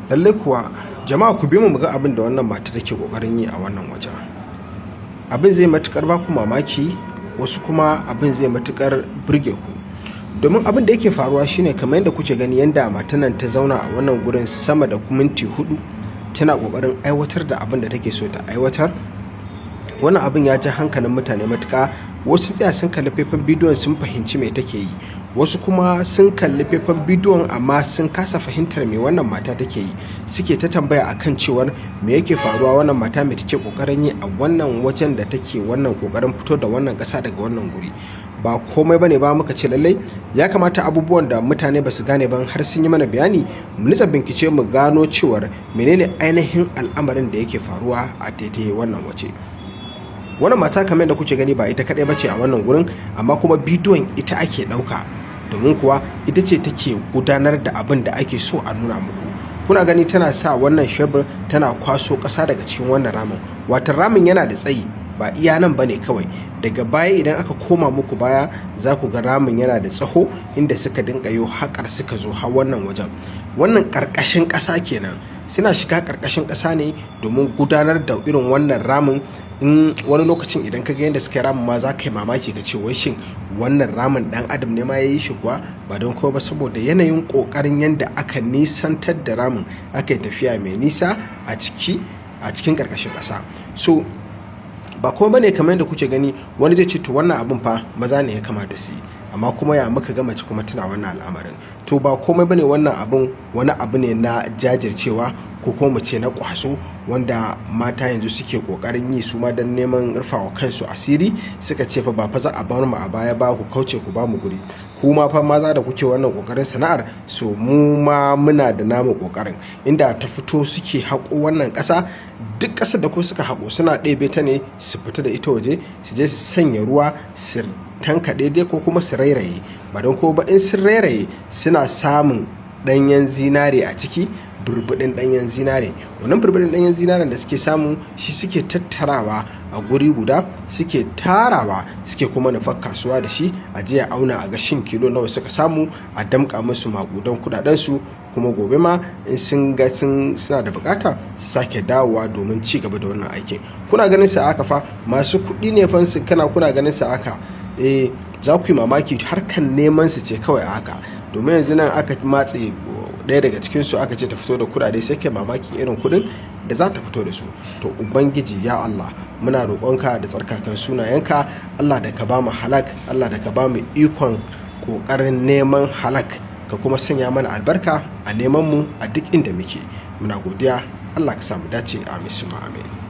Lallai kuwa jama'a ku bi mu ga abin da wannan mata take kokarin yi a wannan wajen. Abin zai matukar ba ku mamaki, wasu kuma abin zai matukar burge ku. Domin abin da yake faruwa shine kamar yadda kuke gani yanda matan nan ta zauna a wannan gurin sama da minti 4 tana kokarin aiwatar da abin da take so ta aiwatar. Wannan abin ya ji hankalin mutane matuka. Wasu tsaya sun kalli faifan bidiyon sun fahimci me take yi, wasu kuma sun kalli faifan bidiyon amma sun kasa fahimtar me wannan mata take yi. Suke ta tambaya akan cewar me yake faruwa, wannan mata me take kokarin yi a wannan wajen da take wannan kokarin fito da wannan kasa daga wannan guri. Ba komai bane ba, muka ce lallai ya kamata abubuwan da mutane ba su gane ban har sun yi mana bayani, mu nitsa bincike mu gano cewar menene ainihin al'amarin da yake faruwa a daidai wannan waje. Wannan mata kamar da kuke gani ba ita kadai bace a wannan gurin, amma kuma bidiyon ita ake dauka, domin kuwa ita ce take gudanar da abin da ake so a nuna muku. Kuna gani tana sa wannan shebur tana kwaso kasa daga cikin wannan ramin. Watan ramin yana da tsayi, ba iya nan bane kawai, daga baya idan aka koma muku baya za ku ga ramin yana da tsaho inda suka dinga yo haƙar suka zo har wannan wajen. Wannan ƙarƙashin ƙasa kenan, suna shiga ƙarƙashin ƙasa ne domin gudanar da irin wannan ramin. In wani lokacin idan ka ga yadda suka yi ramin ma za ka yi mamaki ka ce wai shin wannan ramin dan adam ne ma ya yi shi kuwa? Ba don kowa ba, saboda yanayin ƙoƙarin yadda aka nisantar da ramin, aka yi tafiya mai nisa a cikin ƙarƙashin ƙasa. So ba kuma bane kamar yadda kuke gani, wani zai ce to wannan abun fa maza ne ya kamata su yi, amma kuma ya muka ga mace kuma tana wannan al'amarin. To ba komai bane wannan abun, wani abu ne na jajircewa ko kuma mu ce na kwaso, wanda mata yanzu suke kokarin yi su ma don neman rufawa kansu asiri. Suka ce fa ba fa za a bar mu a baya ba, ku kauce ku ba mu guri. Kuma fa maza da kuke wannan kokarin sana'ar, so mu ma muna da namu kokarin. Inda ta fito suke haƙo wannan ƙasa, duk ƙasar da ku suka haƙo suna ɗebe ta ne su fita da ita waje, su je su sanya ruwa su tanka daidai ko kuma su rairaye. Ba don ko ba, in sun rairaye suna samun ɗanyen zinare a ciki, burbuɗin ɗanyen zinare. Wannan burbuɗin ɗanyen zinaren da suke samu shi suke tattarawa a guri guda, suke tarawa, suke kuma nufar kasuwa da shi a je a auna a ga shin kilo nawa suka samu, a damƙa musu maƙudan kuɗaɗen su. Kuma gobe ma in sun ga suna da bukata su sake dawowa domin ci gaba da wannan aikin. Kuna ganin sa aka fa masu kuɗi ne fa, kuna ganin sa aka za ku yi mamaki, harkan neman su ce kawai haka. Domin yanzu nan aka matse ɗaya daga cikin su aka ce ta fito da kuɗaɗe, sai kai mamaki irin kuɗin da za ta fito da su. To ubangiji ya Allah, muna roƙonka da tsarkakan sunayenka, Allah da ka ba mu halak, Allah da ka ba mu ikon ƙoƙarin neman halak, ka kuma sanya mana albarka a neman mu a duk inda muke. Muna godiya, Allah ka samu dace, amin suma amin.